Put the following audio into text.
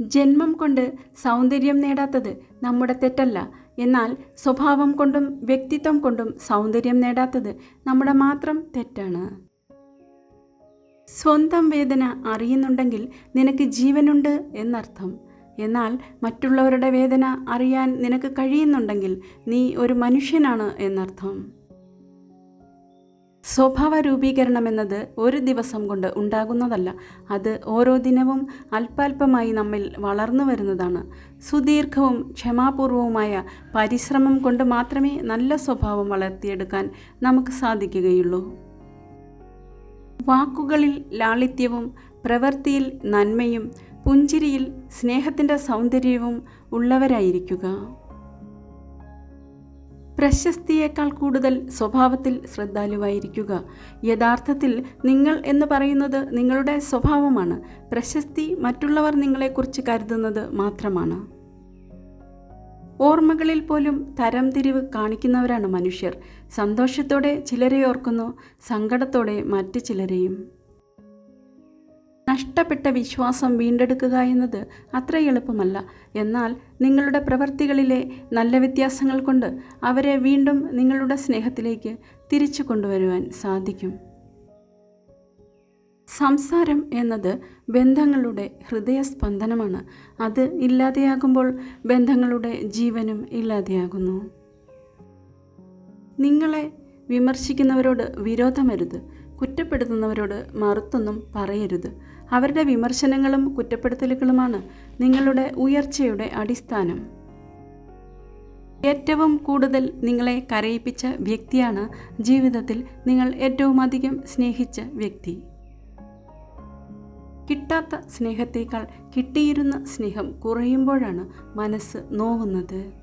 ജന്മം കൊണ്ട് സൗന്ദര്യം നേടാത്തത് നമ്മുടെ തെറ്റല്ല. എന്നാൽ സ്വഭാവം കൊണ്ടും വ്യക്തിത്വം കൊണ്ടും സൗന്ദര്യം നേടാത്തത് നമ്മുടെ മാത്രം തെറ്റാണ്. സ്വന്തം വേദന അറിയുന്നുണ്ടെങ്കിൽ നിനക്ക് ജീവനുണ്ട് എന്നർത്ഥം. എന്നാൽ മറ്റുള്ളവരുടെ വേദന അറിയാൻ നിനക്ക് കഴിയുന്നുണ്ടെങ്കിൽ നീ ഒരു മനുഷ്യനാണ് എന്നർത്ഥം. സ്വഭാവ രൂപീകരണം എന്നത് ഒരു ദിവസം കൊണ്ട് ഉണ്ടാകുന്നതല്ല. അത് ഓരോ ദിനവും അല്പാൽപമായി നമ്മിൽ വളർന്നു വരുന്നതാണ്. സുദീർഘവും ക്ഷമാപൂർവവുമായ പരിശ്രമം കൊണ്ട് മാത്രമേ നല്ല സ്വഭാവം വളർത്തിയെടുക്കാൻ നമുക്ക് സാധിക്കുകയുള്ളൂ. വാക്കുകളിൽ ലാളിത്യവും പ്രവൃത്തിയിൽ നന്മയും പുഞ്ചിരിയിൽ സ്നേഹത്തിൻ്റെ സൗന്ദര്യവും ഉള്ളവരായിരിക്കുക. പ്രശസ്തിയേക്കാൾ കൂടുതൽ സ്വഭാവത്തിൽ ശ്രദ്ധാലുവായിരിക്കുക. യഥാർത്ഥത്തിൽ നിങ്ങൾ എന്ന് പറയുന്നത് നിങ്ങളുടെ സ്വഭാവമാണ്. പ്രശസ്തി മറ്റുള്ളവർ നിങ്ങളെക്കുറിച്ച് കരുതുന്നത് മാത്രമാണ്. ഓർമ്മകളിൽ പോലും തരംതിരിവ് കാണിക്കുന്നവരാണ് മനുഷ്യർ. സന്തോഷത്തോടെ ചിലരെ ഓർക്കുന്നു, സങ്കടത്തോടെ മറ്റു ചിലരെയും. നഷ്ടപ്പെട്ട വിശ്വാസം വീണ്ടെടുക്കുക എന്നത് അത്ര എളുപ്പമല്ല. എന്നാൽ നിങ്ങളുടെ പ്രവൃത്തികളിലെ നല്ല വ്യത്യാസങ്ങൾ കൊണ്ട് അവരെ വീണ്ടും നിങ്ങളുടെ സ്നേഹത്തിലേക്ക് തിരിച്ചു കൊണ്ടുവരുവാൻ സാധിക്കും. സംസാരം എന്നത് ബന്ധങ്ങളുടെ ഹൃദയസ്പന്ദനമാണ്. അത് ഇല്ലാതെയാകുമ്പോൾ ബന്ധങ്ങളുടെ ജീവനും ഇല്ലാതെയാകുന്നു. നിങ്ങളെ വിമർശിക്കുന്നവരോട് വിരോധമരുത്. കുറ്റപ്പെടുത്തുന്നവരോട് മറുത്തൊന്നും പറയരുത്. അവരുടെ വിമർശനങ്ങളും കുറ്റപ്പെടുത്തലുകളുമാണ് നിങ്ങളുടെ ഉയർച്ചയുടെ അടിസ്ഥാനം. ഏറ്റവും കൂടുതൽ നിങ്ങളെ കരയിപ്പിച്ച വ്യക്തിയാണ് ജീവിതത്തിൽ നിങ്ങൾ ഏറ്റവും അധികം സ്നേഹിച്ച വ്യക്തി. കിട്ടാത്ത സ്നേഹത്തേക്കാൾ കിട്ടിയിരുന്ന സ്നേഹം കുറയുമ്പോഴാണ് മനസ്സ് നോവുന്നത്.